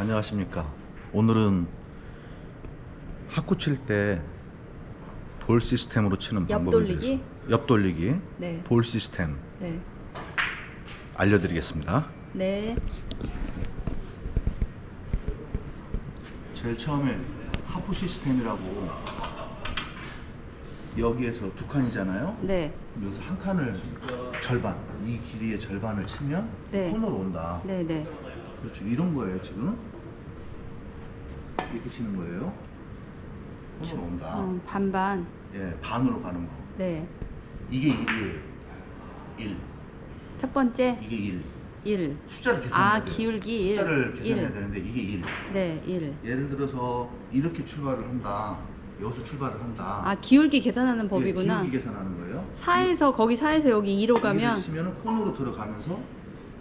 안녕하십니까. 오늘은 학구 칠 때 볼 시스템으로 치는 방법에 옆돌리기? 대해서 옆돌리기 네. 볼 시스템 네. 알려드리겠습니다. 네. 제일 처음에 하프 시스템이라고 여기에서 두 칸이잖아요. 네. 그럼 여기서 한 칸을 절반, 이 길이의 절반을 치면 네. 코너로 온다. 네. 네. 그렇죠. 이런 거예요. 지금 이렇게 치는 거예요. 코너로 온다. 반반. 예, 반으로 가는 거. 네. 이게 1이에요. 1. 첫 번째 이게 1. 1. 숫자를 계산해야 아, 돼요. 기울기 숫자를 1. 계산해야 되는데 이게 1. 네, 1. 예를 들어서 이렇게 출발을 한다. 여기서 출발을 한다. 아, 기울기 계산하는 예, 법이구나. 기울기 계산하는 거예요. 4에서 거기 4에서 여기 2로 가면 치면은 코너로 들어가면서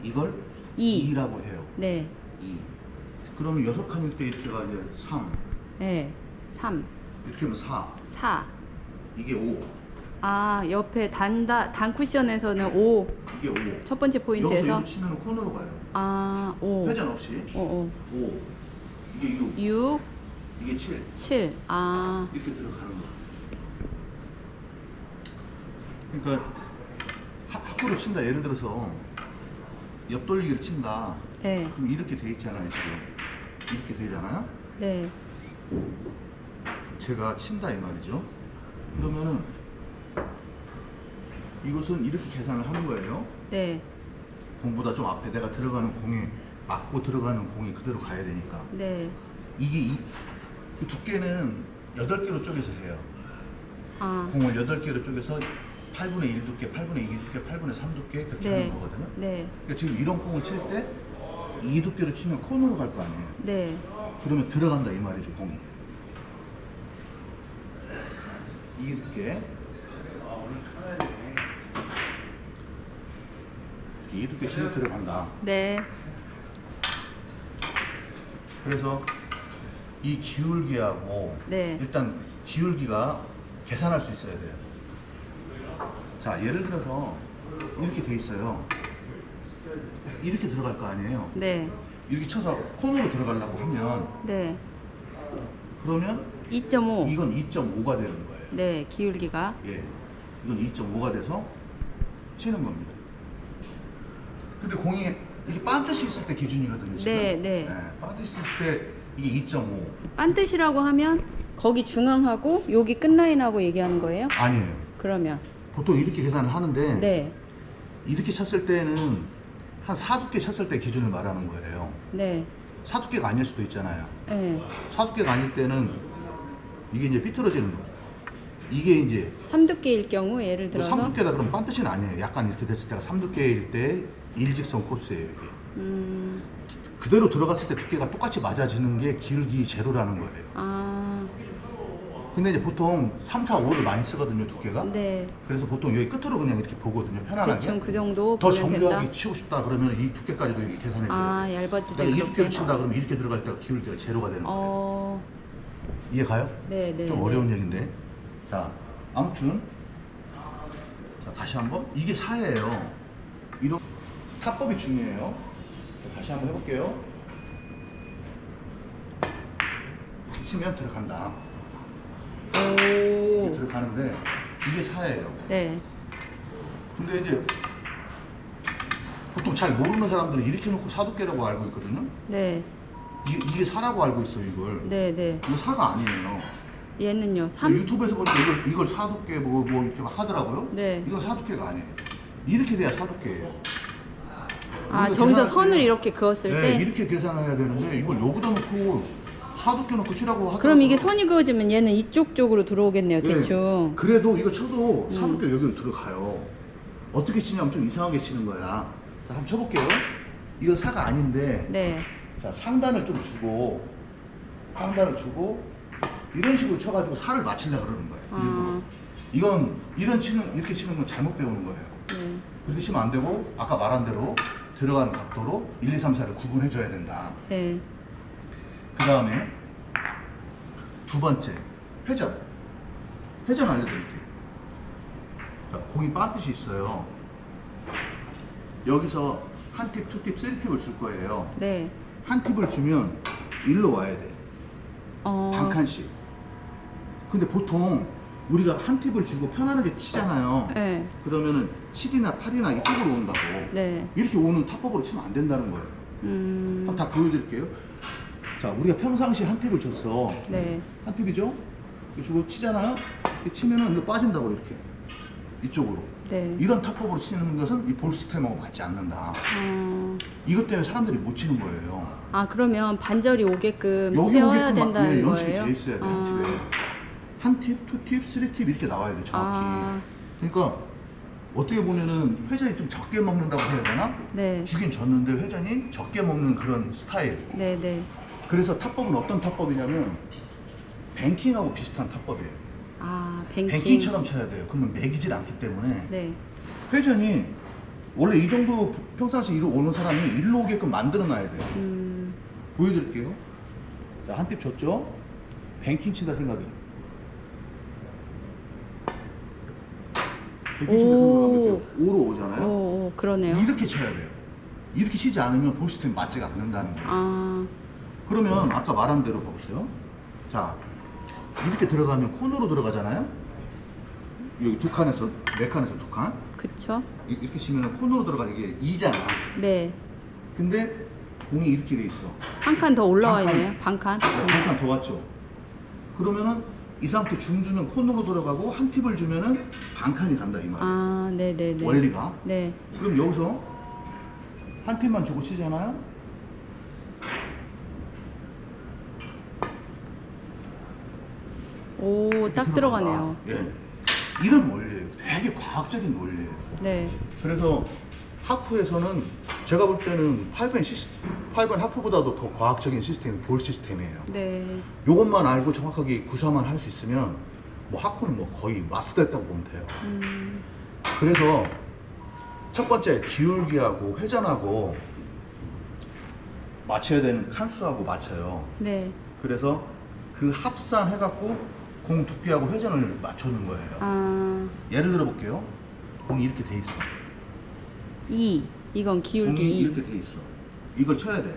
이걸 2. 2라고 해요. 네. 2. 그러면 6칸일 때 이렇게가 이제 3. 네. 3. 이렇게 하면 4. 4. 이게 5. 아, 옆에 단 쿠션에서는 5. 이게 5. 첫 번째 여기서 포인트에서 이거 치면 코너로 가요. 아, 5. 회전 없이. 5. 5. 이게 6. 6. 이게 7. 7. 아. 이렇게 들어가는 거. 그러니까 학구를 친다. 예를 들어서 옆돌리기를 친다. 네. 그럼 이렇게 돼 있잖아요. 지금 이렇게 되잖아요. 네. 제가 친다 이 말이죠. 그러면은 이것은 이렇게 계산을 하는 거예요. 네. 공보다 좀 앞에 내가 들어가는 공에 맞고 들어가는 공이 그대로 가야 되니까. 네. 이게 이 두께는 8개로 쪼개서 해요. 아. 공을 8개로 쪼개서 8분의 1 두께, 8분의 2 두께, 8분의 3 두께 그렇게 네. 하는 거거든요. 네. 그러니까 지금 이런 공을 칠 때 이 두께로 치면 코너로 갈 거 아니에요. 네. 그러면 들어간다 이 말이죠, 공이. 이 두께. 이 두께 치면 들어간다. 네. 그래서 이 기울기하고 네. 일단 기울기가 계산할 수 있어야 돼요. 자, 예를 들어서 이렇게 돼 있어요. 이렇게 들어갈 거 아니에요. 네. 이렇게 쳐서 코너로 들어가려고 하면 네. 그러면 2.5. 이건 2.5가 되는 거예요. 네, 기울기가. 예, 이건 2.5가 돼서 치는 겁니다. 근데 공이 이게 반듯이 있을 때 기준이거든요. 지금. 네, 네. 반듯이 있을 때 이게 2.5. 반뜻이라고 하면 거기 중앙하고 여기 끝라인하고 얘기하는 거예요? 아니에요. 그러면 보통 이렇게 계산을 하는데 네. 이렇게 쳤을 때는 한 4두께 쳤을 때 기준을 말하는 거예요. 네. 4두께가 아닐 수도 있잖아요. 네. 4두께가 아닐 때는 이게 이제 삐뚤어지는 거죠. 이게 이제 3두께일 경우 예를 들어서 3두께다 그러면 반뜻이 아니에요. 약간 이렇게 됐을 때가 3두께일 때 일직선 코스예요, 이게. 그대로 들어갔을 때 두께가 똑같이 맞아지는 게 기울기 제로라는 거예요. 아, 근데 이제 보통 3, 4, 5를 많이 쓰거든요, 두께가. 네. 그래서 보통 여기 끝으로 그냥 이렇게 보거든요, 편안하게. 대충 그 정도 더 보면 된다. 정교하게 치고 싶다 그러면 이 두께까지도 이렇게 계산해 줘야 아, 돼요. 얇아질 때 그러니까 이 그렇게. 두께로 친다 그러면 이렇게 들어갈 때가 기울기가 제로가 되는 거예요. 어, 이해 가요? 네, 네. 좀 네. 어려운 얘기인데. 자, 아무튼 자, 다시 한번 이게 4예요. 이런 타법이 중요해요. 자, 다시 한번 해볼게요. 이렇게 치면 들어간다. 이렇게 오. 들어가는데 이게 4예요. 네. 근데 이제 보통 잘 모르는 사람들은 이렇게 놓고 4두께라고 알고 있거든요. 네. 이게 4라고 알고 있어 이걸. 네, 네. 이거 4가 아니에요. 얘는요. 3? 유튜브에서 보니까 이걸 4두께 뭐 이렇게 막 하더라고요. 네. 이건 4두께가 아니에요. 이렇게 돼야 4두께예요. 아, 우리가 저기서 계산할 선을 때 이렇게 그었을 네, 때 이렇게 계산해야 되는데 이걸 여기다 놓고 4두께 놓고 치라고 하더라고요. 그럼 이게 선이 그어지면 얘는 이쪽 쪽으로 들어오겠네요, 네. 대충. 그래도 이거 쳐도 4두께 여기로 들어가요. 어떻게 치냐면 좀 이상하게 치는 거야. 자, 한번 쳐볼게요. 이거 4가 아닌데 네. 자, 상단을 좀 주고 이런 식으로 쳐가지고 4를 맞추려고 그러는 거예요. 일부러. 이건 이렇게 치는 건 잘못 배우는 거예요. 네. 그렇게 치면 안 되고 아까 말한 대로 들어가는 각도로 1, 2, 3, 4를 구분해 줘야 된다. 네. 그 다음에 두 번째 회전 알려드릴게요. 자, 공이 반듯이 있어요. 여기서 한 팁, 두 팁, 3팁을 줄 거예요. 네. 한 팁을 주면 일로 와야 돼. 어. 반 칸씩. 근데 보통 우리가 한 팁을 주고 편안하게 치잖아요. 네. 그러면은 7이나 8이나 이쪽으로 온다고. 네. 이렇게 오는 탑법으로 치면 안 된다는 거예요. 한번 다 보여드릴게요. 자, 우리가 평상시에 한 팁을 줬어. 네. 한 팁이죠? 이거 주고 치잖아요? 이렇게 치면은 이거 빠진다고, 이렇게. 이쪽으로. 네. 이런 탑법으로 치는 것은 이 볼 시스템하고 맞지 않는다. 이것 때문에 사람들이 못 치는 거예요. 아, 그러면 반절이 오게끔 여기 채워야 오게끔 된다는 연습이 거예요? 돼 있어야 돼, 한 팁에. 한 팁, 투 팁, 쓰리 팁 이렇게 나와야 돼, 정확히. 아. 그러니까 어떻게 보면은 회전이 좀 적게 먹는다고 해야 되나? 네. 주긴 줬는데 회전이 적게 먹는 그런 스타일. 네, 네. 그래서 탑법은 어떤 탑법이냐면 뱅킹하고 비슷한 탑법이에요. 아, 뱅킹. 뱅킹처럼 쳐야 돼요. 그러면 매기질 않기 때문에 네. 회전이 원래 이 정도 평상시 이로 오는 사람이 일로 오게끔 만들어 놔야 돼요. 보여드릴게요. 자, 한 팁 줬죠? 뱅킹 친다 생각해. 뱅킹 친다 생각하면 이렇게 5로 오잖아요. 오, 그러네요. 이렇게 쳐야 돼요. 이렇게 치지 않으면 볼 시스템 맞지가 않는다는 거예요. 아, 그러면 아까 말한 대로 봐보세요. 자, 이렇게 들어가면 코너로 들어가잖아요. 여기 두 칸에서 네 칸에서 두 칸. 그쵸? 이렇게 치면 코너로 들어가. 이게 2잖아. 네. 근데 공이 이렇게 돼 있어. 한 칸 더 올라와 반 칸. 있네요. 반 칸. 한 칸 더 왔죠. 그러면은 이 상태 중주는 코너로 들어가고 한 팁을 주면은 반 칸이 간다 이 말이에요. 아, 네네네. 원리가. 네. 그럼 여기서 한 팁만 주고 치잖아요. 오, 딱 이렇게 들어가네요. 예. 이런 원리예요. 되게 과학적인 원리예요. 네. 그래서 하프에서는 제가 볼 때는 5앤 하프보다도 더 과학적인 시스템이 볼 시스템이에요. 네. 요것만 알고 정확하게 구사만 할 수 있으면 뭐 하프는 뭐 거의 마스터했다고 보면 돼요. 그래서 첫 번째 기울기하고 회전하고 맞춰야 되는 칸수하고 맞춰요. 네. 그래서 그 합산해갖고 공 두께하고 회전을 맞추는 거예요. 아, 예를 들어 볼게요. 공이 이렇게 돼 있어. 2. 이건 기울기 공이 2. 이렇게 돼 있어. 이걸 쳐야 돼.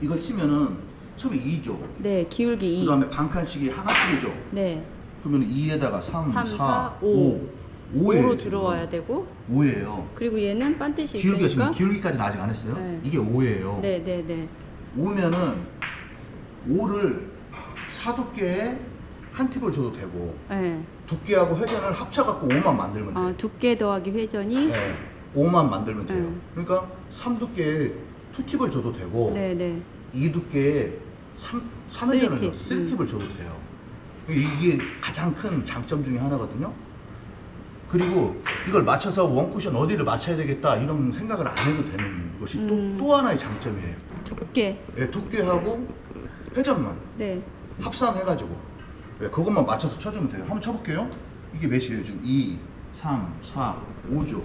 이걸 치면은 처음에 2죠. 네, 기울기 2. 그 다음에 반칸씩이 하나씩이죠. 네. 그러면 2에다가 3, 3, 4, 4, 5. 5로 들어와야 되고. 5예요. 그리고 얘는 빤듯이 기울기가 있으니까. 지금 기울기까지는 아직 안 했어요. 네. 이게 5예요. 네, 네, 네. 5면은 5를 사두께에 한 팁을 줘도 되고 네. 두께하고 회전을 합쳐갖고 5만 만들면 돼요. 아, 두께 더하기 회전이. 네. 5만 만들면 돼요. 네. 그러니까 3두께에 2팁을 줘도 되고 네, 네. 2두께에 3회전을 3팁을 줘도 돼요. 이게 가장 큰 장점 중에 하나거든요. 그리고 이걸 맞춰서 원쿠션 어디를 맞춰야 되겠다 이런 생각을 안 해도 되는 것이 또 하나의 장점이에요. 두께. 예, 두께하고 회전만 네. 합산해가지고 예, 그것만 맞춰서 쳐주면 돼요. 한번 쳐볼게요. 이게 몇이에요? 지금 2, 3, 4, 5죠.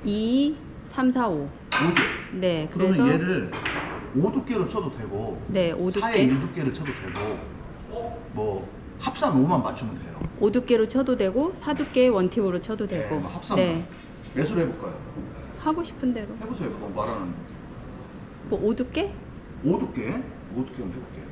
2, 3, 4, 5. 5죠. 네, 그러면 그래서. 얘를 5두께로 쳐도 되고 네, 5두께. 4에 1두께를 쳐도 되고 뭐 합산 5만 맞추면 돼요. 5두께로 쳐도 되고 4두께 원팁으로 쳐도 되고. 뭐 합산만. 네. 몇으로 해볼까요? 하고 싶은 대로. 해보세요. 뭐 말하는 뭐 5두께? 5두께 한번 해볼게요.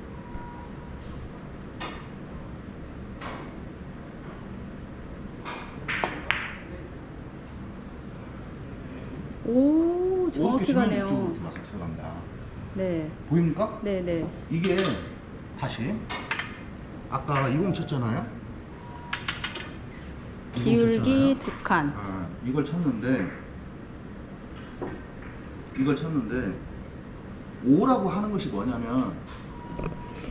오, 정확히 이쪽으로 가네요. 이렇게 와서 들어간다. 네. 보입니까? 네, 네. 이게 다시 아까 20 쳤잖아요. 기울기 2칸. 아, 이걸 쳤는데 5라고 하는 것이 뭐냐면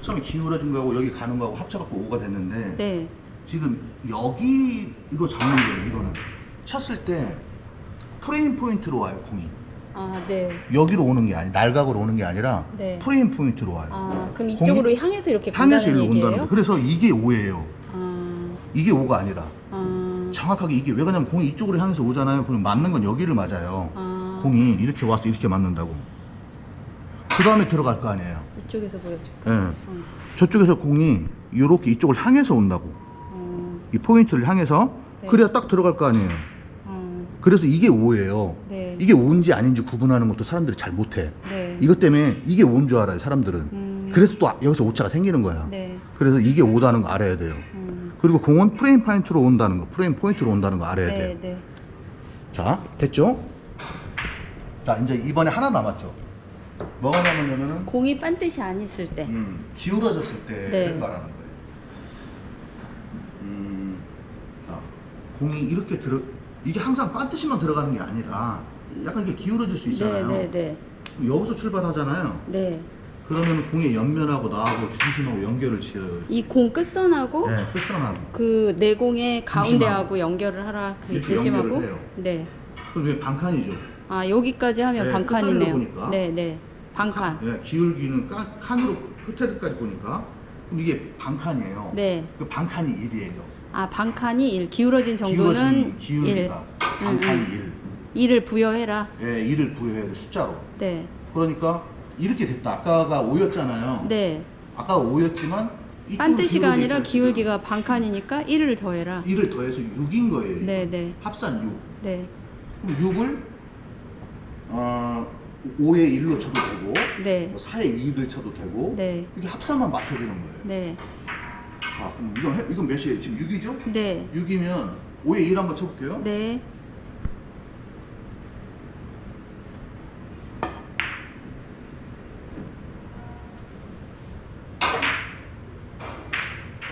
처음에 기울어진 거하고 여기 가는 거하고 합쳐갖고 5가 됐는데 네. 지금 여기로 잡는 거예요. 이거는 쳤을 때 프레임 포인트로 와요. 공이 아, 네. 여기로 오는 게 아니 날각으로 오는 게 아니라 네. 프레임 포인트로 와요. 아, 그럼 공이 이쪽으로 향해서 이렇게 향해서 간다는 일로 온다는 얘기예요? 거예요. 그래서 이게 5예요. 아, 이게 5가 아니라 아, 정확하게 이게 왜 그러냐면 공이 이쪽으로 향해서 오잖아요. 그럼 맞는 건 여기를 맞아요. 아. 공이 이렇게 와서 이렇게 맞는다고. 그 다음에 들어갈 거 아니에요. 이쪽에서 보여줄까? 예. 저쪽에서 공이 이렇게 이쪽을 향해서 온다고. 이 포인트를 향해서 네. 그래야 딱 들어갈 거 아니에요. 그래서 이게 5예요. 네. 이게 5인지 아닌지 구분하는 것도 사람들이 잘 못해. 네. 이것 때문에 이게 5인 줄 알아요, 사람들은. 그래서 또 여기서 오차가 생기는 거야. 네. 그래서 이게 5다는 거 알아야 돼요. 그리고 공은 프레임 포인트로 온다는 거, 프레임 포인트로 온다는 거 알아야 돼요. 네, 네. 자, 됐죠? 자, 이제 이번에 하나 남았죠. 뭐가 남았냐면은 공이 반듯이 안 있을 때. 기울어졌을 때를 네. 말하는 거예요. 자, 공이 이렇게 이게 항상 반드시만 들어가는 게 아니라 약간 이게 기울어질 수 있잖아요. 네, 네, 네. 그럼 여기서 출발하잖아요. 네. 그러면 공의 옆면하고 나하고 중심하고 연결을 지어요. 이 공 끝선하고 네, 끝선하고. 그 내공의 중심하고. 가운데하고 연결을 하라. 그 이렇게 조심하고. 연결을 해요. 네. 그럼 이게 반칸이죠. 아, 여기까지 하면 네, 반칸이네요. 끝자리로 보니까. 네, 네. 반칸. 네, 기울기는 칸으로 끝에까지 보니까 그럼 이게 반칸이에요. 네. 그 반칸이 1이에요. 아, 반칸이 1. 기울어진 정도는 기울기가 1. 반칸이 1. 1을 부여해라. 예, 1을 부여해요. 숫자로. 네. 그러니까 이렇게 됐다. 아까가 5였잖아요. 네. 아까가 5였지만 반듯이가 아니라 기울기가 반칸이니까 1을 더해라. 1을 더해서 6인 거예요. 이거. 네, 네. 합산 6. 네. 그럼 6을 5에 1로 쳐도 되고 네. 4에 2를 쳐도 되고 네. 이게 합산만 맞춰주는 거예요. 네. 자, 그럼 이건 몇이에요? 지금 6이죠? 네. 6이면 5에 1 한번 쳐볼게요. 네.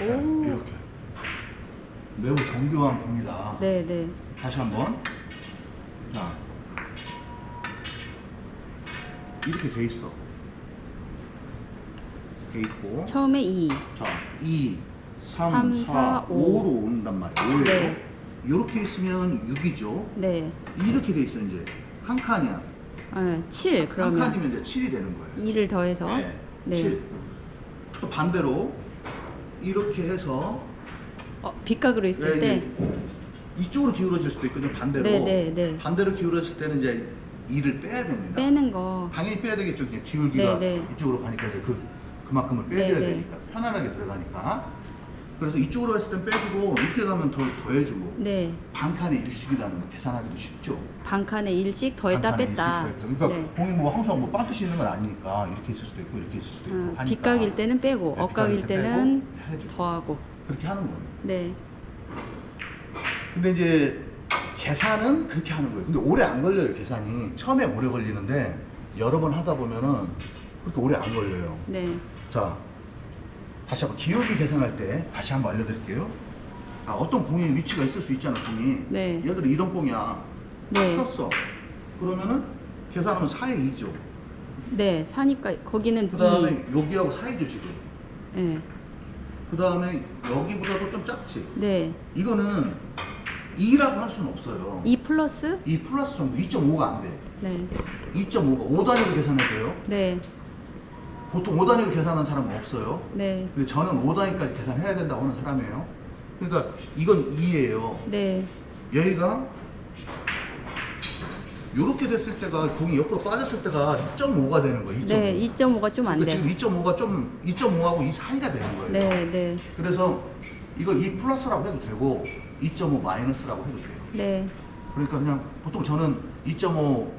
오. 네, 이렇게 매우 정교한 공이다. 네, 네. 다시 한번. 자, 이렇게 돼 있어. 돼 있고. 처음에 2. 자, 2, 3, 3, 4, 4, 5로 온단 말이에요. 5예요. 네. 이렇게 있으면 6이죠. 네. 이렇게 돼 있어 이제. 한 칸이야. 아, 7 한 그러면 칸이면 이제 7이 되는 거예요. 2를 더해서 네. 네. 7. 또 반대로 이렇게 해서 빗각으로 있을 때 이제 이쪽으로 기울어질 수도 있거든요. 반대로. 네, 네, 네. 반대로 기울어질 때는 이제 2를 빼야 됩니다. 빼는 거. 당연히 빼야 되겠죠. 그냥 기울기가 네, 네. 이쪽으로 가니까 이제 그만큼을 빼줘야 네, 네. 되니까 편안하게 들어가니까. 그래서 이쪽으로 했을 땐 빼주고 이렇게 가면 더해주고 네. 반칸의 일식이라는 거 계산하기도 쉽죠. 반칸에 1씩 더했다 반칸의 뺐다. 일식 더했다. 그러니까 네. 공이 뭐 항상 뭐 반듯이 있는 건 아니니까 이렇게 있을 수도 있고 이렇게 있을 수도 있고 하니까. 빗각일 때는 빼고 네, 억각일 빗각일 때 때는 빼고 해주고. 더하고. 그렇게 하는 거예요. 네. 근데 이제 계산은 그렇게 하는 거예요. 근데 오래 안 걸려요, 계산이. 처음에 오래 걸리는데 여러 번 하다 보면은 그렇게 오래 안 걸려요. 네. 자, 다시 한번 기울기 계산할 때 다시 한번 알려드릴게요. 아, 어떤 공의 위치가 있을 수 있잖아, 공이. 네. 예를 들어 이런 공이야. 네. 떴어. 그러면은 계산하면 4에 2죠. 네. 사니까 거기는 그 다음에 여기하고 4이죠, 지금. 2. 네. 그 다음에 여기보다도 좀 작지. 네. 이거는 2라고 할 수는 없어요. 2 플러스? 2 플러스 정도, 2.5가 안 돼. 네. 2.5가 5단위로 계산해줘요. 네. 보통 5단위로 계산하는 사람은 없어요. 네. 근데 저는 5단위까지 계산해야 된다고 하는 사람이에요. 그러니까 이건 2예요. 네. 여기가 이렇게 됐을 때가 공이 옆으로 빠졌을 때가 2.5가 되는 거예요. 2.5. 네. 2.5가 좀 안 그러니까 돼. 지금 2.5가 좀 2.5하고 이 사이가 되는 거예요. 네. 네. 그래서 이걸 2 플러스라고 해도 되고 2.5 마이너스라고 해도 돼요. 네. 그러니까 그냥 보통 저는 2.5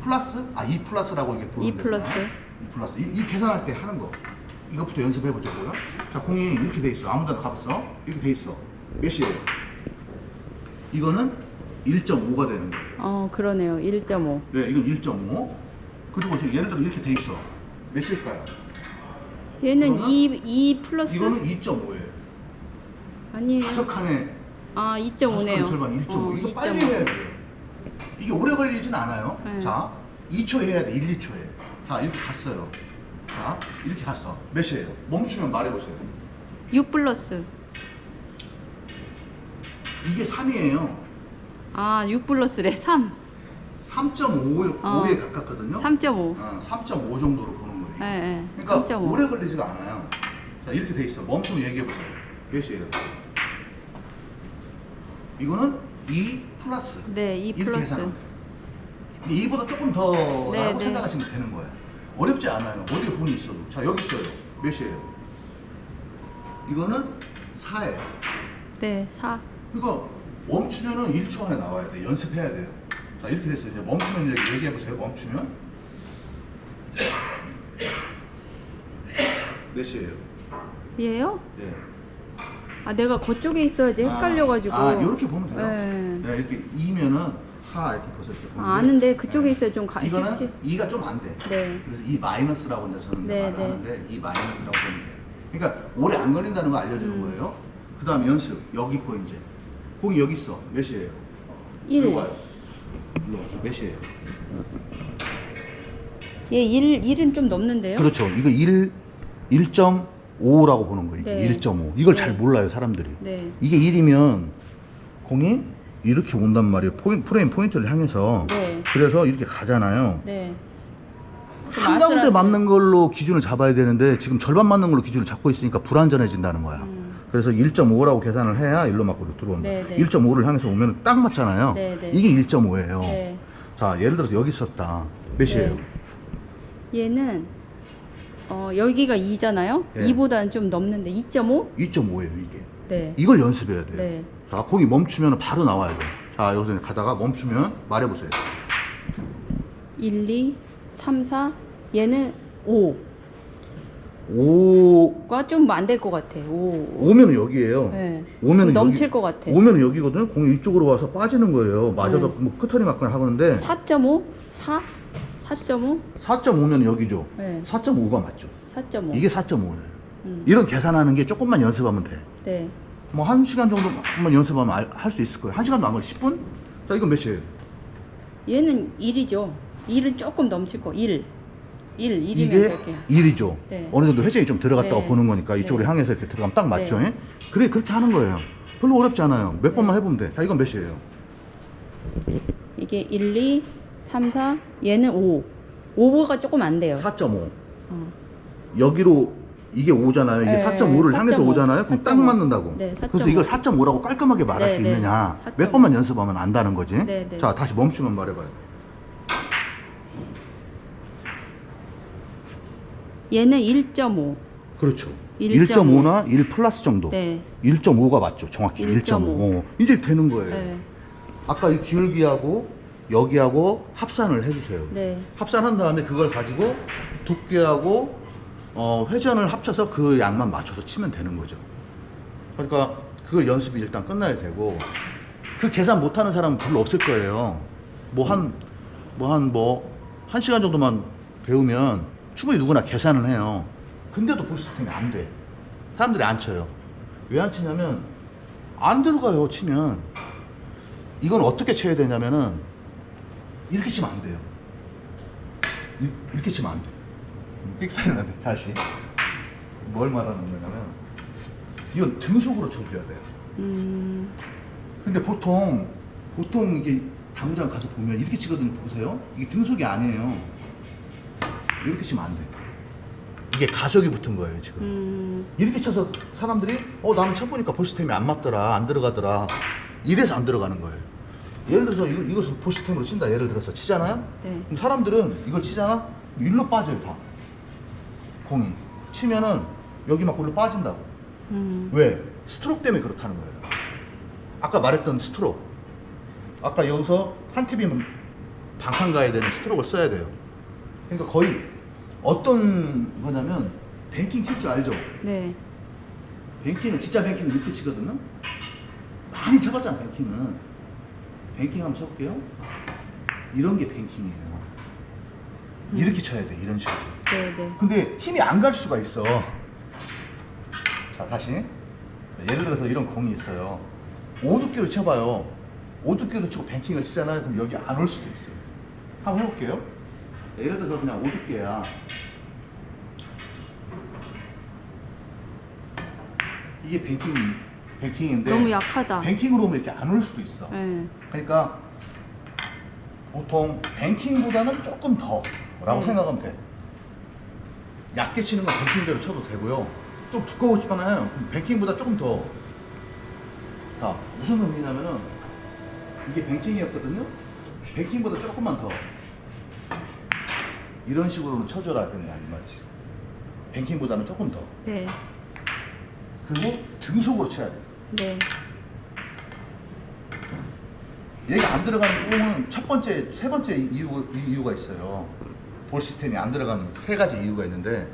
플러스? 2 플러스라고 이렇게 보는 2 플러스. 2 플러스. 이 계산할 때 하는 거. 이것부터 연습해 보자고요. 자, 공이 이렇게 돼 있어. 아무 데나 가봤어. 이렇게 돼 있어. 몇이에요? 이거는 1.5가 되는 거예요. 그러네요. 1.5. 네, 이건 1.5. 그리고 예를 들어 이렇게 돼 있어. 몇일까요? 얘는 그러면 2 플러스? 이거는 2.5예요. 아니에요. 다섯 칸에 2.5네요. 절반 1.5. 이거 2.5. 빨리 해야 돼요. 이게 오래 걸리진 않아요. 네. 자, 2초 해야 돼. 1, 2초에. 자, 이렇게 갔어요. 자, 이렇게 갔어. 몇이에요? 멈추면 말해보세요. 6 플러스. 이게 3이에요. 6 플러스래. 3. 3.5에 가깝거든요. 3.5. 3.5 정도로 보는 거예요. 네, 네. 그러니까 3.5. 오래 걸리지가 않아요. 자, 이렇게 돼 있어. 멈추면 얘기해보세요. 몇이에요? 이거는 2 플러스. 네, 2 이렇게 플러스. 계산하면 돼요. 2보다 조금 더라고 네, 네. 생각하시면 되는 거예요. 어렵지 않아요. 어디에 본이 있어도. 자, 여기 있어요. 몇이에요? 이거는 4예요. 네, 4. 그러니까 멈추면은 1초 안에 나와야 돼. 연습해야 돼요. 자, 이렇게 됐어요. 이제 멈추면 얘기해 보세요. 멈추면. 몇 시에요? 얘요? 네. 아 내가 그쪽에 있어야지 헷갈려가지고. 이렇게 보면 돼요. 네. 네, 이렇게 2면은 4 이렇게 벌써 이렇게 보는데. 아는데 그쪽에 있어야 좀 이거는 쉽지. 2가 좀 안 돼. 네. 그래서 이 마이너스라고 이제 저는 네, 말을 네. 하는데 이 마이너스라고 보면 돼요. 그러니까 오래 안 걸린다는 거 알려주는 거예요. 그 다음에 연습 여기 있고 이제 공이 여기 있어. 몇 시에요? 1. 일로 와요. 일로 와서 몇 시에요? 얘 1은 좀 넘는데요? 그렇죠. 이거 1.5라고 보는 거예요. 이게 네. 1.5. 이걸 네. 잘 몰라요, 사람들이. 네. 이게 1이면 공이 이렇게 온단 말이에요. 프레임 포인트를 향해서. 네. 그래서 이렇게 가잖아요. 네. 좀 한가운데 아슬아슬. 맞는 걸로 기준을 잡아야 되는데 지금 절반 맞는 걸로 기준을 잡고 있으니까 불안전해진다는 거야. 그래서 1.5라고 계산을 해야 일로 맞고 들어온다. 네, 네. 1.5를 향해서 오면 딱 맞잖아요. 네, 네. 이게 1.5예요. 네. 자, 예를 들어서 여기 있었다. 몇이에요? 네. 얘는 여기가 2잖아요. 네. 2보다는 좀 넘는데 2.5? 2.5예요, 이게. 네. 이걸 연습해야 돼요. 네. 자, 공이 멈추면 바로 나와야 돼. 자, 여기서 가다가 멈추면 말해보세요. 1, 2, 3, 4. 얘는 5. 5, 가 좀 안 될 것 같아. 5. 5면은 여기에요. 네. 5면은 넘칠 여기, 것 같아. 5면은 여기거든요. 공이 이쪽으로 와서 빠지는 거예요. 맞아도 네. 뭐 끄터리 맞거나 하는데 4.5? 4? 4.5? 4.5면 여기죠. 네. 4.5가 맞죠. 4.5. 이게 4.5예요. 이런 계산하는 게 조금만 연습하면 돼. 네. 뭐 1시간 정도만 연습하면 할 수 있을 거예요. 1시간도 안 걸려. 10분? 자, 이건 몇 시에요? 얘는 1이죠. 1은 조금 넘칠 거. 1. 1이면 이게 이렇게. 1이죠. 네. 어느 정도 회전이 좀 들어갔다고 네. 보는 거니까 이쪽으로 네. 향해서 이렇게 들어가면 딱 맞죠. 네. 예? 그래, 그렇게 하는 거예요. 별로 어렵지 않아요. 몇 네. 번만 해보면 돼. 자, 이건 몇 시에요? 이게 1, 2, 3, 4. 얘는 5. 5가 조금 안 돼요. 4.5. 어. 여기로 이게 5잖아요. 이게 네, 4.5를 향해서 4.5. 오잖아요. 그럼 딱 4.5. 맞는다고. 네, 4.5. 그래서 이걸 4.5라고 깔끔하게 말할 네, 수 네. 있느냐. 4.5. 몇 번만 연습하면 안다는 거지. 네, 네. 자, 다시 멈추면 말해봐요. 얘는 1.5. 그렇죠. 1.5. 1.5나 1 플러스 정도. 네. 1.5가 맞죠. 정확히 1.5. 1.5. 이제 되는 거예요. 네. 아까 이 기울기하고 여기하고 합산을 해주세요. 네. 합산한 다음에 그걸 가지고 두께하고 회전을 합쳐서 그 양만 맞춰서 치면 되는 거죠. 그러니까 그걸 연습이 일단 끝나야 되고 그 계산 못하는 사람은 별로 없을 거예요. 한 시간 정도만 배우면 충분히 누구나 계산을 해요. 근데도 볼 시스템이 안 돼. 사람들이 안 쳐요. 왜 안 치냐면 안 들어가요. 치면 이건 어떻게 쳐야 되냐면은 이렇게 치면 안 돼요. 이렇게 치면 안 돼. 삑사리 나네. 다시 뭘 말하는 거냐면 이건 등속으로 쳐줘야 돼요. 근데 보통 이게 당구장 가서 보면 이렇게 치거든요. 보세요. 이게 등속이 아니에요. 이렇게 치면 안 돼. 이게 가속이 붙은 거예요 지금. 이렇게 쳐서 사람들이 나는 쳐보니까 볼 시스템이 안 맞더라, 안 들어가더라, 이래서 안 들어가는 거예요. 예를 들어서 이것을 볼 시스템으로 친다. 예를 들어서 치잖아요. 네. 그럼 사람들은 이걸 치잖아. 일로 빠져요 다. 공이 치면은 여기 막 골로 빠진다고. 왜? 스트로크 때문에 그렇다는 거예요. 아까 말했던 스트로크. 아까 여기서 한 팁이면 방칸 가야 되는 스트로크를 써야 돼요. 그러니까 거의 어떤 거냐면 뱅킹 칠 줄 알죠? 네. 뱅킹은 진짜 뱅킹은 이렇게 치거든요. 많이 쳐봤잖아 뱅킹은. 뱅킹 한번 쳐볼게요. 이런 게 뱅킹이에요. 이렇게 쳐야 돼. 이런 식으로. 네, 네. 근데 힘이 안 갈 수가 있어. 자, 다시. 예를 들어서 이런 공이 있어요. 오두께로 쳐봐요. 오두께로 치고 뱅킹을 치잖아요. 그럼 여기 안 올 수도 있어요. 한번 해볼게요. 예를 들어서 그냥 오두께야. 이게 뱅킹인데 너무 약하다. 뱅킹으로 오면 이렇게 안 올 수도 있어. 네. 그러니까 보통 뱅킹보다는 조금 더라고 네. 생각하면 돼. 얇게 치는 건 뱅킹대로 쳐도 되고요. 좀 두꺼워 싶잖아요. 그럼 뱅킹보다 조금 더. 자, 무슨 의미냐면은 이게 뱅킹이었거든요. 뱅킹보다 조금만 더. 이런 식으로는 쳐줘야 된다 이 말이지. 뱅킹보다는 조금 더. 네. 그리고 등속으로 쳐야 돼. 네. 얘가 안 들어가는 공은 세 번째 이유가 있어요. 볼 시스템이 안 들어가는 3가지 이유가 있는데